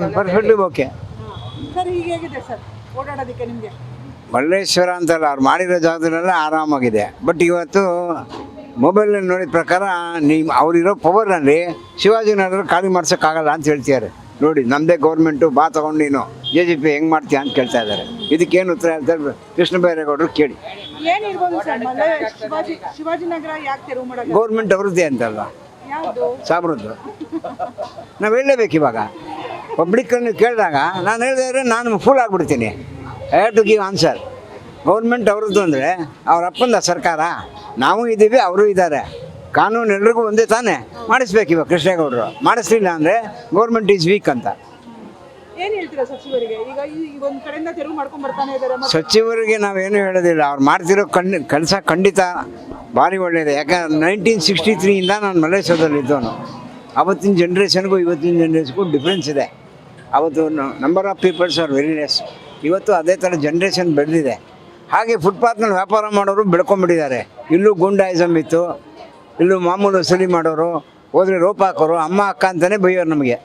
Perfectly okay. Sir ಈಗ ಹೇಗಿದೆ sir ಓಡಾಡೋದಕ್ಕೆ ನಿಮಗೆ? ಮಲ್ಲೇಶ್ವರ ಅಂತಲ್ಲ, ಅವ್ರು ಮಾಡಿರೋ ಜಾಗದಲ್ಲೆಲ್ಲ ಆರಾಮಾಗಿದೆ. ಬಟ್ ಇವತ್ತು ಮೊಬೈಲಲ್ಲಿ ನೋಡಿದ ಪ್ರಕಾರ ನೀವು ಅವರಿರೋ ಪವರ್ನಲ್ಲಿ ಶಿವಾಜಿನಗರ ಖಾಲಿ ಮಾಡ್ಸೋಕ್ಕಾಗಲ್ಲ ಅಂತ ಹೇಳ್ತಿದ್ದಾರೆ. ನೋಡಿ, ನಮ್ಮದೇ ಗೌರ್ಮೆಂಟು ಬಾ ತೊಗೊಂಡು ನೀನು JJP ಹೆಂಗೆ ಮಾಡ್ತೀಯ ಅಂತ ಕೇಳ್ತಾ ಇದ್ದಾರೆ. ಇದಕ್ಕೇನು ಉತ್ತರ ಹೇಳ್ತಾರೆ ಕೃಷ್ಣ ಬೈರೇಗೌಡರು ಕೇಳಿ. ಏನಿರ್ಬೋದು ಸರ್ ಶಿವಾಜಿನಗರ ಯಾಕೆ ತೆರವು ಮಾಡೋದು? ಗೌರ್ಮೆಂಟ್ ಅವ್ರದ್ದೇ ಅಂತಲ್ವ, ಯಾವುದು ಸಾಬ್ರದ್ದು. ನಾವು ಹೇಳಲೇಬೇಕು. ಇವಾಗ ಪಬ್ಲಿಕ್ಕನ್ನು ಕೇಳಿದಾಗ ನಾನು ಹೇಳಿದ್ರೆ ನಾನು ಫೂಲ್ ಆಗಿಬಿಡ್ತೀನಿ. I have to give answer. Government ಅವ್ರದ್ದು ಅಂದರೆ ಅವ್ರ ಅಪ್ಪಂದ ಸರ್ಕಾರ, ನಾವು ಇದ್ದೀವಿ, ಅವರು ಇದ್ದಾರೆ. ಕಾನೂನು ಎಲ್ರಿಗೂ ಒಂದೇ ತಾನೇ, ಮಾಡಿಸ್ಬೇಕು. ಇವಾಗ ಕೃಷ್ಣೇಗೌಡರು ಮಾಡಿಸ್ಲಿಲ್ಲ ಅಂದರೆ ಗೌರ್ಮೆಂಟ್ ಈಸ್ ವೀಕ್ ಅಂತ. ಏನು ಹೇಳ್ತೀರಾ ಸಚಿವರಿಗೆ? ಈಗ ಒಂದು ಕಡೆಯಿಂದ ತೆರವು ಮಾಡ್ಕೊಂಡು ಬರ್ತಾನೆ ಇದ್ದಾರೆ. ಸಚಿವರಿಗೆ ನಾವೇನು ಹೇಳೋದಿಲ್ಲ. ಅವ್ರು ಮಾಡ್ತಿರೋ ಕೆಲಸ ಖಂಡಿತ ಭಾರಿ ಒಳ್ಳೆಯದು. ಯಾಕಂದ್ರೆ 1963ಇಂದ ನಾನು ಮಲೇಶ್ವರದಲ್ಲಿ ಇದ್ದವನು. ಅವತ್ತಿನ ಜನ್ರೇಷನ್ಗೂ ಇವತ್ತಿನ ಜನ್ರೇಷನ್ಗೂ ಡಿಫ್ರೆನ್ಸ್ ಇದೆ. ಅವತ್ತು number of peoples are very less. ಇವತ್ತು ಅದೇ ಥರ ಜನ್ರೇಷನ್ ಬೆಳೆದಿದೆ. ಹಾಗೆ ಫುಟ್ಪಾತ್ನಲ್ಲಿ ವ್ಯಾಪಾರ ಮಾಡೋರು ಬೆಳ್ಕೊಂಬಿಟ್ಟಿದ್ದಾರೆ. ಇಲ್ಲೂ ಗುಂಡಾಯಿಸಮ್ ಇತ್ತು, ಇಲ್ಲೂ ಮಾಮೂಲು ವಸೂಲಿ ಮಾಡೋರು, ಹೋದರೆ ರೋಪ್ ಹಾಕೋರು, ಅಮ್ಮ ಅಕ್ಕ ಅಂತಲೇ ಬೈಯೋರು ನಮಗೆ.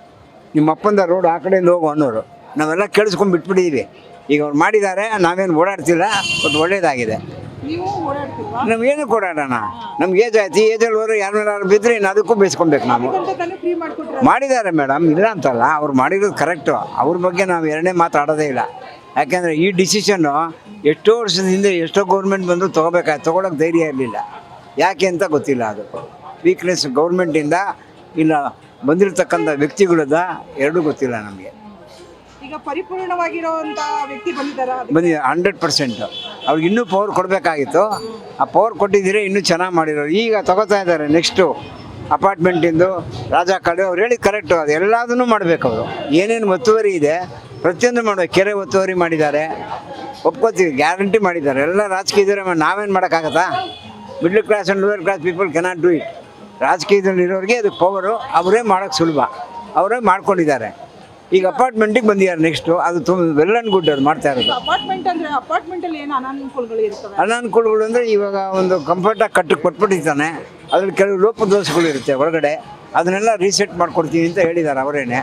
ನಿಮ್ಮ ಅಪ್ಪಂದ ರೋಡ್ ಆ ಕಡೆಯಿಂದ ಹೋಗು ಅನ್ನೋರು. ನಾವೆಲ್ಲ ಕೇಳಿಸ್ಕೊಂಡು ಬಿಟ್ಬಿಟ್ಟಿದ್ದೀವಿ. ಈಗ ಅವ್ರು ಮಾಡಿದ್ದಾರೆ, ನಾವೇನು ಓಡಾಡ್ತಿಲ್ಲ. ಬಟ್ ಒಳ್ಳೇದಾಗಿದೆ. ನೀವು ಓಡಾಡ್ತೀರಾ? ನಮಗೇನು ಓಡಾಡೋಣ? ನಮ್ಗೆ ಏಜ್ ಆಯ್ತು. ಏಜಲ್ಲಿ ಹೋದ್ರೆ ಯಾರು ಬಿದ್ದರೆ ಇನ್ನು ಅದಕ್ಕೂ ಬೇಯಿಸ್ಕೊಬೇಕು ನಾವು. ಫ್ರೀ ಮಾಡ್ಕೊಟ್ರೆ ಮಾಡಿದ್ದಾರೆ ಮೇಡಮ್, ಇಲ್ಲ ಅಂತಲ್ಲ. ಅವ್ರು ಮಾಡಿರೋದು ಕರೆಕ್ಟು. ಅವ್ರ ಬಗ್ಗೆ ನಾವು ಎರಡನೇ ಮಾತಾಡೋದೇ ಇಲ್ಲ. ಯಾಕೆಂದರೆ ಈ ಡಿಸಿಷನ್ನು ಎಷ್ಟೋ ವರ್ಷದಿಂದ ಎಷ್ಟೋ ಗೌರ್ಮೆಂಟ್ ಬಂದು ತೊಗೋಬೇಕಾಯ್ತು. ತೊಗೊಳಕ್ಕೆ ಧೈರ್ಯ ಇರಲಿಲ್ಲ. ಯಾಕೆ ಅಂತ ಗೊತ್ತಿಲ್ಲ. ಅದು ವೀಕ್ನೆಸ್ ಗೌರ್ಮೆಂಟಿಂದ ಇಲ್ಲ ಬಂದಿರತಕ್ಕಂಥ ವ್ಯಕ್ತಿಗಳದ ಎರಡೂ ಗೊತ್ತಿಲ್ಲ ನಮಗೆ. ಈಗ ಪರಿಪೂರ್ಣವಾಗಿರೋಂಥ ವ್ಯಕ್ತಿ ಬಂದಿದ್ದಾರೆ. 100%. ಅವ್ರಿಗೆ ಇನ್ನೂ ಪವರ್ ಕೊಡಬೇಕಾಗಿತ್ತು. ಆ ಪವರ್ ಕೊಟ್ಟಿದ್ದೀರಿ, ಇನ್ನೂ ಚೆನ್ನಾಗಿ ಮಾಡಿರೋರು. ಈಗ ತಗೋತಾ ಇದ್ದಾರೆ. ನೆಕ್ಸ್ಟು ಅಪಾರ್ಟ್ಮೆಂಟಿಂದು ರಾಜಾ ಕಾಳು ಅವ್ರು ಹೇಳಿ ಕರೆಕ್ಟು. ಅದು ಎಲ್ಲದನ್ನೂ ಮಾಡಬೇಕು. ಅವರು ಏನೇನು ಒತ್ತುವರಿ ಇದೆ ಪ್ರತಿಯೊಂದು ಮಾಡಬೇಕು. ಕೆರೆ ಒತ್ತುವರಿ ಮಾಡಿದ್ದಾರೆ, ಒಪ್ಕೋತೀವಿ. ಗ್ಯಾರಂಟಿ ಮಾಡಿದ್ದಾರೆ. ಎಲ್ಲ ರಾಜಕೀಯದವರೇ ನಾವೇನು ಮಾಡೋಕ್ಕಾಗತ್ತಾ? Middle class and lower class people cannot do it. ರಾಜಕೀಯದಲ್ಲಿರೋರಿಗೆ ಅದು ಪವರು. ಅವರೇ ಮಾಡೋಕ್ಕೆ ಸುಲಭ. ಅವರೇ ಮಾಡ್ಕೊಂಡಿದ್ದಾರೆ. ಈಗ ಅಪಾರ್ಟ್ಮೆಂಟಿಗೆ ಬಂದಿದ್ದಾರೆ. ನೆಕ್ಸ್ಟು ಅದು ವೆಲ್ ಆ್ಯಂಡ್ ಗುಡ್. ಅದು ಮಾಡ್ತಾ ಇರೋದು ಅಪಾರ್ಟ್ಮೆಂಟ್ ಅಂದರೆ ಅಪಾರ್ಟ್ಮೆಂಟಲ್ಲಿ ಏನು ಅನಾನುಕೂಲಗಳು ಇರ್ತವೆ? ಅನಾನುಕೂಲಗಳು ಅಂದರೆ ಇವಾಗ ಒಂದು ಕಂಫರ್ಟಾಗಿ ಕೊಟ್ಬಿಟ್ಟಿದ್ದಾನೆ. ಅದ್ರಲ್ಲಿ ಕೆಲವು ಲೋಪದೋಷಗಳು ಇರುತ್ತೆ ಒಳಗಡೆ. ಅದನ್ನೆಲ್ಲ ರೀಸೆಟ್ ಮಾಡಿಕೊಡ್ತೀವಿ ಅಂತ ಹೇಳಿದ್ದಾರೆ ಅವರೇನೆ.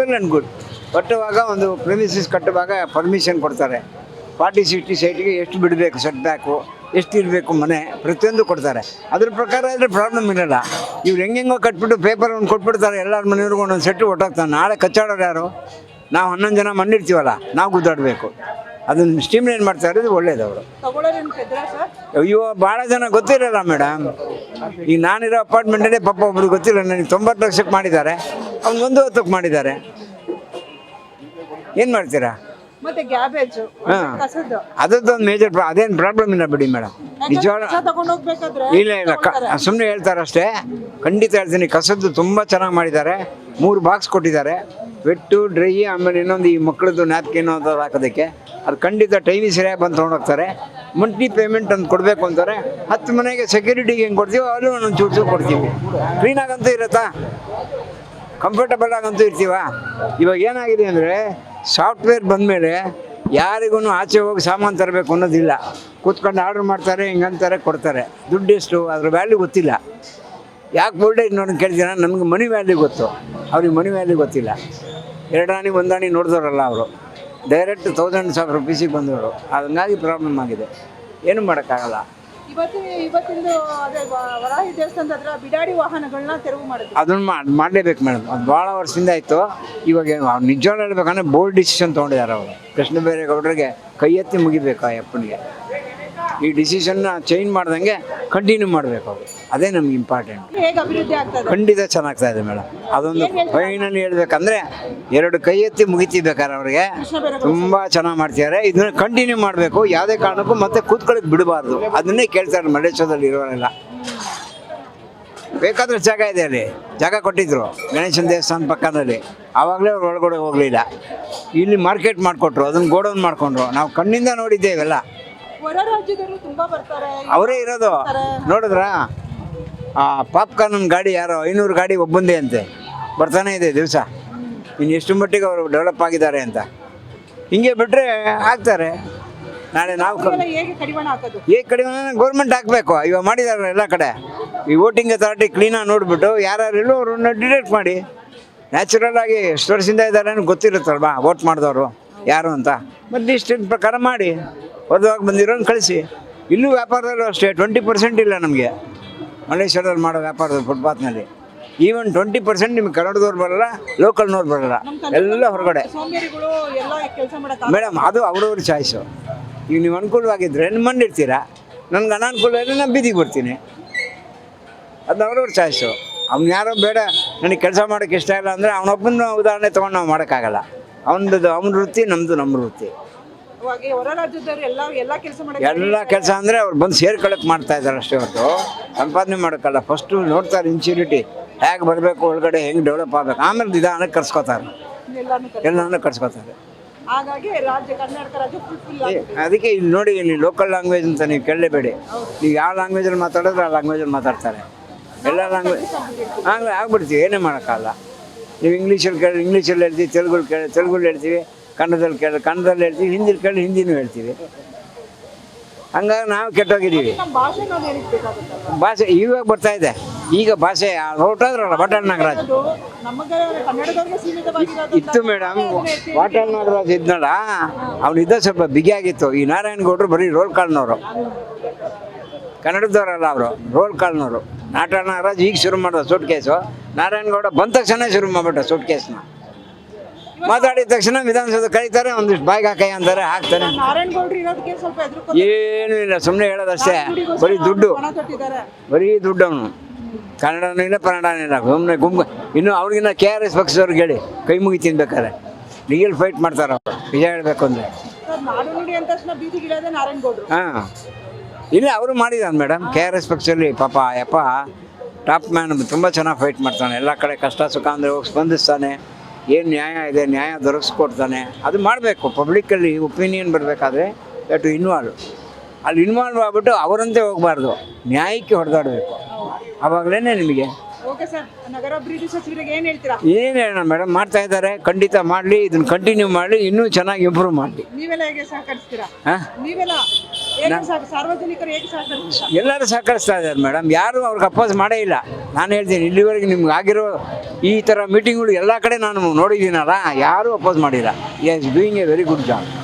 Well and good. ಕಟ್ಟುವಾಗ ಒಂದು ಪ್ರೆಮಿಸಿಸ್ ಕಟ್ಟುವಾಗ ಪರ್ಮಿಷನ್ ಕೊಡ್ತಾರೆ. 40-60 ಸೈಟಿಗೆ ಎಷ್ಟು ಬಿಡಬೇಕು, ಸೆಟ್ ಬ್ಯಾಕು ಎಷ್ಟು ಇರಬೇಕು, ಮನೆ ಪ್ರತಿಯೊಂದು ಕೊಡ್ತಾರೆ. ಅದ್ರ ಪ್ರಕಾರ ಆದರೆ ಪ್ರಾಬ್ಲಮ್ ಇರೋಲ್ಲ. ಇವ್ರು ಹೆಂಗೆಂಗೋ ಕಟ್ಬಿಟ್ಟು ಪೇಪರ್ ಒಂದು ಕೊಟ್ಬಿಡ್ತಾರೆ. ಎಲ್ಲರ ಮನೆಯವ್ರಿಗೂ ಒಂದೊಂದು ಸೆಟ್ಟು ಹೊಟ್ಟೋಗ್ತಾನೆ. ನಾಳೆ ಕಚ್ಚಾಡೋರು ಯಾರು? ನಾವು 11 ಜನ ಮಣ್ಣಿರ್ತೀವಲ್ಲ, ನಾವು ಗುದ್ದಾಡಬೇಕು. ಅದನ್ನು ಸ್ಟೀಮ್ಲೈನ್ ಮಾಡ್ತಾ ಇರೋದು ಒಳ್ಳೇದು. ಅವರು ಅಯ್ಯೋ ಭಾಳ ಜನ ಗೊತ್ತಿರಲ್ಲ ಮೇಡಮ್. ಈಗ ನಾನಿರೋ ಅಪಾರ್ಟ್ಮೆಂಟಲ್ಲೇ ಪಾಪ ಒಬ್ರಿಗೆ ಗೊತ್ತಿಲ್ಲ. ನನಗೆ 90 ಲಕ್ಷಕ್ಕೆ ಮಾಡಿದ್ದಾರೆ, ಅವ್ನು 1 ಹೊತ್ತಕ್ಕೆ ಮಾಡಿದ್ದಾರೆ. ಏನು ಮಾಡ್ತೀರಾ? ಮತ್ತೆ ಗ್ಯಾಬೇಜ್ ಅದೊಂದು ಮೇಜರ್ ಅದೇನು ಪ್ರಾಬ್ಲಮ್ ಇಲ್ಲ ಬಿಡಿ ಮೇಡಮ್. ನಿಜವಾದ ಇಲ್ಲ ಸುಮ್ಮನೆ ಹೇಳ್ತಾರೆ ಅಷ್ಟೇ. ಖಂಡಿತ ಹೇಳ್ತೀನಿ, ಕಸದ್ದು ತುಂಬ ಚೆನ್ನಾಗಿ ಮಾಡಿದ್ದಾರೆ. 3 ಬಾಕ್ಸ್ ಕೊಟ್ಟಿದ್ದಾರೆ, ವೆಟ್ಟು ಡ್ರೈ. ಆಮೇಲೆ ಇನ್ನೊಂದು ಈ ಮಕ್ಕಳದ್ದು ನ್ಯಾಪ್ಕಿನ್ ಅಂತ ಹಾಕೋದಕ್ಕೆ. ಅದು ಖಂಡಿತ ಟೈಮಿಗೆ ಸರಿಯಾಗಿ ಬಂದು ತೊಗೊಂಡೋಗ್ತಾರೆ. ಮಂತ್ಲಿ ಪೇಮೆಂಟ್ ಅಂತ ಕೊಡಬೇಕು ಅಂತಾರೆ. 10 ಮನೆಗೆ ಸೆಕ್ಯೂರಿಟಿಗೆ ಹೆಂಗೆ ಕೊಡ್ತೀವೋ ಅಲ್ಲೂ ಒಂದೊಂದು ಚೂರು ಕೊಡ್ತೀವಿ. ಕ್ಲೀನಾಗಂತೂ ಇರುತ್ತಾ, ಕಂಫರ್ಟಬಲ್ ಆಗಂತೂ ಇರ್ತೀವ. ಇವಾಗ ಏನಾಗಿದೆ ಅಂದರೆ ಸಾಫ್ಟ್ವೇರ್ ಬಂದಮೇಲೆ ಯಾರಿಗೂ ಆಚೆ ಹೋಗಿ ಸಾಮಾನು ತರಬೇಕು ಅನ್ನೋದಿಲ್ಲ. ಕೂತ್ಕೊಂಡು ಆರ್ಡ್ರ್ ಮಾಡ್ತಾರೆ, ಹಿಂಗಂತಾರೆ, ಕೊಡ್ತಾರೆ. ದುಡ್ಡು ಎಷ್ಟು ಅದ್ರ ವ್ಯಾಲ್ಯೂ ಗೊತ್ತಿಲ್ಲ. ಯಾಕೆ ಬೋಲ್ಡೇಜ್ ನೋಡಿ ಕೇಳ್ತೀರ? ನಮಗೆ ಮನಿ ವ್ಯಾಲ್ಯೂ ಗೊತ್ತು, ಅವ್ರಿಗೆ ಮನಿ ವ್ಯಾಲ್ಯೂ ಗೊತ್ತಿಲ್ಲ. 2 ಆಣಿ 1 ಆಣಿ ನೋಡಿದವರಲ್ಲ ಅವರು. ಡೈರೆಕ್ಟ್ 1000 ರೂಪೀಸಿಗೆ ಬಂದವರು. ಹಂಗಾಗಿ ಪ್ರಾಬ್ಲಮ್ ಆಗಿದೆ. ಏನು ಮಾಡೋಕ್ಕಾಗಲ್ಲ. ಇವತ್ತಿಂದು ಅದೇ ವರಾಹಿ ದೇವಸ್ಥಾನದ ಹತ್ರ ಬಿಡಾಡಿ ವಾಹನಗಳನ್ನ ತೆರವು ಮಾಡಿದ್ರು. ಅದನ್ನು ಮಾಡಲೇಬೇಕು ಮೇಡಮ್. ಅದು ಭಾಳ ವರ್ಷದಿಂದ ಆಯಿತು. ಇವಾಗ ಅವ್ರು ನಿಜವಾಗ್ಲೂ ಹೇಳ್ಬೇಕಂದ್ರೆ ಬೋಲ್ಡ್ ಡಿಸಿಷನ್ ತೊಗೊಂಡಿದ್ದಾರೆ ಅವರು. ಕೃಷ್ಣ ಬೈರೇಗೌಡರಿಗೆ ಕೈ ಎತ್ತಿ ಮುಗಿಬೇಕು ಆ ಅಪ್ಪನಿಗೆ. ಈ ಡಿಸಿಷನ್ನ ಚೇಂಜ್ ಮಾಡ್ದಂಗೆ ಕಂಟಿನ್ಯೂ ಮಾಡಬೇಕು ಅವರು. ಅದೇ ನಮ್ಗೆ ಇಂಪಾರ್ಟೆಂಟ್. ಖಂಡಿತ ಚೆನ್ನಾಗ್ತಾ ಇದೆ ಮೇಡಮ್. ಅದೊಂದು ಫೈನಲಿ ಹೇಳ್ಬೇಕಂದ್ರೆ 2 ಕೈ ಎತ್ತಿ ಮುಗಿತಿಬೇಕಾರೆ ಅವ್ರಿಗೆ ತುಂಬ ಚೆನ್ನಾಗಿ ಮಾಡ್ತಿದ್ದಾರೆ. ಇದನ್ನ ಕಂಟಿನ್ಯೂ ಮಾಡಬೇಕು. ಯಾವುದೇ ಕಾರಣಕ್ಕೂ ಮತ್ತೆ ಕೂತ್ಕೊಳ್ಳೋಕೆ ಬಿಡಬಾರ್ದು. ಅದನ್ನೇ ಕೇಳ್ತಾರೆ ಮಲ್ಲೇಶ್ವರದಲ್ಲಿ ಇರೋರೆಲ್ಲ. ಬೇಕಾದ್ರೆ ಜಾಗ ಇದೆ, ಅಲ್ಲಿ ಜಾಗ ಕೊಟ್ಟಿದ್ರು ಗಣೇಶನ ದೇವಸ್ಥಾನ ಪಕ್ಕದಲ್ಲಿ. ಆವಾಗಲೇ ಅವ್ರು ಒಳಗಡೆ ಹೋಗಲಿಲ್ಲ. ಇಲ್ಲಿ ಮಾರ್ಕೆಟ್ ಮಾಡಿಕೊಟ್ರು, ಅದನ್ನು ಗೋಡೌನ್ ಮಾಡಿಕೊಂಡ್ರು. ನಾವು ಕಣ್ಣಿಂದ ನೋಡಿದ್ದೇವೆಲ್ಲ. ಅವರೇ ಇರೋದು. ನೋಡಿದ್ರಾ ಆ ಪಾಪ್ಕಾರ್ನ್ ಗಾಡಿ ಯಾರೋ 500 ಗಾಡಿ ಒಬ್ಬಂದೇ ಅಂತೆ ಬರ್ತಾನೆ ಇದೆ ದಿವಸ. ಇನ್ನು ಎಷ್ಟು ಮಟ್ಟಿಗೆ ಅವರು ಡೆವಲಪ್ ಆಗಿದ್ದಾರೆ ಅಂತ. ಹಿಂಗೆ ಬಿಟ್ಟರೆ ಆಗ್ತಾರೆ. ನಾಳೆ ನಾವು ಹೇಗೆ ಕಡಿಮೆ ಗೌರ್ಮೆಂಟ್ ಹಾಕಬೇಕು. ಇವಾಗ ಮಾಡಿದ್ದಾರೆ ಎಲ್ಲ ಕಡೆ. ಈ ವೋಟಿಂಗ್ ಅಥಾರಿಟಿ ಕ್ಲೀನಾಗಿ ನೋಡಿಬಿಟ್ಟು ಯಾರ್ಯಾರು ಇಲ್ಲೋ ಅವ್ರನ್ನ ಡಿಟೆಕ್ಟ್ ಮಾಡಿ. ನ್ಯಾಚುರಲ್ ಆಗಿ ಎಷ್ಟು ವರ್ಷದಿಂದ ಇದ್ದಾರೆ ಅಂತ ಗೊತ್ತಿರುತ್ತಲ್ವಾ ವೋಟ್ ಮಾಡಿದವರು ಯಾರು ಅಂತ. ಮತ್ತು ಲಿಸ್ಟ್ ಪ್ರಕಾರ ಮಾಡಿ ಹೊರದಾಗ ಬಂದಿರೋನು ಕಳಿಸಿ. ಇಲ್ಲೂ ವ್ಯಾಪಾರದಲ್ಲೂ ಅಷ್ಟೇ 20% ಇಲ್ಲ ನಮಗೆ ಮಲ್ಲೇಶ್ವರದಲ್ಲಿ ಮಾಡೋ ವ್ಯಾಪಾರದಲ್ಲಿ ಫುಟ್ಪಾತ್ನಲ್ಲಿ. ಈವನ್ 20% ನಿಮ್ಗೆ ಕನ್ನಡದವ್ರು ಬರಲ್ಲ, ಲೋಕಲ್ನವ್ರು ಬರಲ್ಲ, ಎಲ್ಲ ಹೊರಗಡೆ. ಸೋಂಬೇರಿಗಳು ಎಲ್ಲ ಕೆಲಸ ಮಾಡಕ್ಕೆ ಮೇಡಮ್ ಅದು ಅವ್ರವ್ರ ಚಾಯ್ಸು. ಈಗ ನೀವು ಅನುಕೂಲವಾಗಿದ್ದರೆ ನಿಮ್ಮ ಮಣ್ಣಿರ್ತೀರಾ, ನನಗೆ ಅನಾನುಕೂಲ ಇದ್ದರೆ ನಾನು ಬೀದಿಗೆ ಬರ್ತೀನಿ. ಅದು ಅವ್ರವ್ರ ಚಾಯ್ಸು. ಅವ್ನು ಯಾರೋ ಬೇಡ ನನಗೆ ಕೆಲಸ ಮಾಡೋಕ್ಕೆ ಇಷ್ಟ ಇಲ್ಲ ಅಂದರೆ ಅವನೊಬ್ಬನ ಉದಾಹರಣೆ ತೊಗೊಂಡು ನಾವು ಮಾಡೋಕ್ಕಾಗಲ್ಲ. ಅವನ ವೃತ್ತಿ, ನಮ್ಮದು ನಮ್ಮ ವೃತ್ತಿ. ಅವಾಗ ಹೊರ ರಾಜ್ಯದವರು ಎಲ್ಲ ಕೆಲಸ ಮಾಡಕ್ಕೆ ಎಲ್ಲ ಕೆಲಸ ಅಂದರೆ ಅವ್ರು ಬಂದು ಸೇರ್ಕೊಳ್ಳೋಕೆ ಮಾಡ್ತಾ ಇದ್ದಾರೆ ಅಷ್ಟೇ ಹೊರತು ಸಂಪಾದನೆ ಮಾಡೋಕ್ಕಲ್ಲ. ಫಸ್ಟು ನೋಡ್ತಾರೆ ಇನ್ಸ್ಯೂರಿಟಿ ಹೇಗೆ ಬರಬೇಕು, ಒಳಗಡೆ ಹೆಂಗೆ ಡೆವಲಪ್ ಆಗಬೇಕು, ಆಮೇಲೆ ನಿಧಾನಕ್ಕೆ ಕರ್ಸ್ಕೊತಾರೆ, ಎಲ್ಲನೂ ಕರ್ಸ್ಕೊತಾರೆ. ಹಾಗಾಗಿ ರಾಜ್ಯ ಕರ್ನಾಟಕ ರಾಜ್ಯ ಫುಲ್ ಅದಕ್ಕೆ ಇಲ್ಲಿ ನೋಡಿ, ಇಲ್ಲಿ ಲೋಕಲ್ ಲ್ಯಾಂಗ್ವೇಜ್ ಅಂತ ನೀವು ಕೇಳಲೇಬೇಡಿ. ನೀವು ಯಾವ ಲ್ಯಾಂಗ್ವೇಜಲ್ಲಿ ಮಾತಾಡಿದ್ರೆ ಆ ಲ್ಯಾಂಗ್ವೇಜಲ್ಲಿ ಮಾತಾಡ್ತಾರೆ. ಎಲ್ಲ ಲ್ಯಾಂಗ್ವೇಜ್ ಹಂಗೆ ಆಗ್ಬಿಡ್ತೀವಿ, ಏನೇ ಮಾಡೋಕ್ಕಲ್ಲ. ನೀವು ಇಂಗ್ಲೀಷಲ್ಲಿ ಹೇಳ್ತೀವಿ, ತೆಲುಗಲ್ಲಿ ಹೇಳ್ತೀವಿ, ಕನ್ನಡದಲ್ಲಿ ಹೇಳ್ತೀವಿ, ಹಿಂದಿಲಿ ಕೇಳಿ ಹಿಂದಿನೂ ಹೇಳ್ತೀವಿ. ಹಂಗಾಗಿ ನಾವು ಕೆಟ್ಟೋಗಿದ್ದೀವಿ. ನಮ್ಮ ಭಾಷೆ ನಾವು ಹೇಳಿಸ್ಬೇಕಾಗುತ್ತಲ್ಲ. ಭಾಷೆ ಇವಾಗ ಬರ್ತಾ ಇದೆ. ಈಗ ಭಾಷೆ ಹೊರಟಾದ್ರಲ್ಲ ವಾಟಾಳ್ ನಾಗರಾಜ್ ನಮಗೆ ಕನ್ನಡದವ್ರಿಗೆ ಸೀಮಿತವಾಗಿರೋದು ಇತ್ತು ಮೇಡಮ್. ವಾಟಾಳ್ ನಾಗರಾಜ್ ಇದ್ನಲ್ಲ, ಅವನಿದ್ದ ಸ್ವಲ್ಪ ಬಿಗಿಯಾಗಿತ್ತು. ಈ ನಾರಾಯಣಗೌಡರು ಬರೀ ರೋಲ್ ಕಾಲ್ನವರು, ಕನ್ನಡದವರಲ್ಲ ಅವರು, ರೋಲ್ ಕಾಲ್ನವರು. ವಾಟಾಳ್ ನಾಗರಾಜ್ ಈಗ ಶುರು ಮಾಡಿದ ಸೂಟ್ ಕೇಸು, ನಾರಾಯಣಗೌಡ ಬಂದ ತಕ್ಷಣ ಶುರು ಮಾಡಿಬಿಟ್ಟ ಸೂಟ್ ಕೇಸ್ನ. ಮಾತಾಡಿದ ತಕ್ಷಣ ವಿಧಾನಸೌಧ ಕರೀತಾರೆ, ಒಂದಿಷ್ಟು ಬಾಯಿಗೆ ಹಾಕಯ್ಯ ಅಂತಾರೆ, ಹಾಕ್ತಾರೆ. ನಾರಾಯಣಗೌಡರು ಇರೋದಕ್ಕೆ ಸ್ವಲ್ಪ ಎದುರು ಏನೂ ಇಲ್ಲ, ಸುಮ್ಮನೆ ಹೇಳೋದಷ್ಟೇ. ಬರೀ ದುಡ್ಡು, ಹಣ ತೊಟ್ಟಿದ್ದಾರೆ. ಬರೀ ದುಡ್ಡು. ಅವನು ಕನ್ನಡನೂ ಇಲ್ಲ, ಕನ್ನಡನೂ ಇಲ್ಲ, ಸುಮ್ಮನೆ ಇನ್ನು ಅವ್ರಿಗಿನ್ನ KRS ಪಕ್ಷದವ್ರಿಗೆ ಹೇಳಿ ಕೈ ಮುಗಿ ಬೇಕಾರೆ ರಿಯಲ್ ಫೈಟ್ ಮಾಡ್ತಾರೆ ಅವರು, ನಿಜ ಹೇಳಬೇಕು ಅಂದರೆ. ನಾಡು ನುಡಿ ಅಂದ ತಕ್ಷಣ ಬೀದಿಗಿಡೋದೇ ನಾರಾಯಣಗೌಡರು. ಹಾಂ, ಇಲ್ಲ ಅವರು ಮಾಡಿದಾನೆ ಮೇಡಮ್. KRS ಪಕ್ಷದಲ್ಲಿ ಪಾಪ ಯಪ್ಪ ಟಾಪ್ ಮ್ಯಾನ್, ತುಂಬ ಚೆನ್ನಾಗಿ ಫೈಟ್ ಮಾಡ್ತಾನೆ. ಎಲ್ಲ ಕಡೆ ಕಷ್ಟ ಸುಖ ಅಂದರೆ ಹೋಗಿ ಸ್ಪಂದಿಸ್ತಾನೆ. ಏನು ನ್ಯಾಯ ಇದೆ ನ್ಯಾಯ ದೊರಕಿಸ್ಕೊಡ್ತಾನೆ. ಅದು ಮಾಡಬೇಕು. ಪಬ್ಲಿಕ್ಕಲ್ಲಿ ಒಪಿನಿಯನ್ ಬರಬೇಕಾದ್ರೆ ಟು ಇನ್ವಾಲ್ವ್. ಅಲ್ಲಿ ಇನ್ವಾಲ್ವ್ ಆಗ್ಬಿಟ್ಟು ಅವರಂತೆ ಹೋಗಬಾರ್ದು, ನ್ಯಾಯಕ್ಕೆ ಹೊಡೆದಾಡಬೇಕು. ಆವಾಗಲೇ ನಿಮಗೆ. ಓಕೆ ಸರ್, ನಗರಾಭಿವೃದ್ಧಿ ಸಚಿವರಿಗೆ ಏನು ಹೇಳ್ತೀರಾ? ಏನು ಹೇಳೋಣ ಮೇಡಮ್, ಮಾಡ್ತಾ ಇದ್ದಾರೆ, ಖಂಡಿತ ಮಾಡಲಿ, ಇದನ್ನು ಕಂಟಿನ್ಯೂ ಮಾಡಲಿ, ಇನ್ನೂ ಚೆನ್ನಾಗಿ ಇಂಪ್ರೂವ್ ಮಾಡಲಿ. ನೀವೆಲ್ಲ ಹೇಗೆ ಸಹಕರಿಸ್ತೀರಾ? ಹಾಂ, ನೀವೆಲ್ಲ ಸಾರ್ವಜನಿಕರು ಹೇಗೆ ಸಹಕರಿಸ್ತೀರಾ? ಎಲ್ಲರೂ ಸಹಕರಿಸ್ತಾ ಇದ್ದಾರೆ ಮೇಡಮ್. ಯಾರು ಅವ್ರಿಗೆ ಅಪೋಸ್ ಮಾಡೇ ಇಲ್ಲ. ನಾನು ಹೇಳ್ತೀನಿ, ಇಲ್ಲಿವರೆಗೆ ನಿಮ್ಗೆ ಆಗಿರೋ ಈ ಥರ ಮೀಟಿಂಗ್ಗಳು ಎಲ್ಲ ಕಡೆ ನಾನು ನೋಡಿದ್ದೀನಲ್ಲ, ಯಾರೂ ಅಪೋಸ್ ಮಾಡಿಲ್ಲ. Is doing A very good job.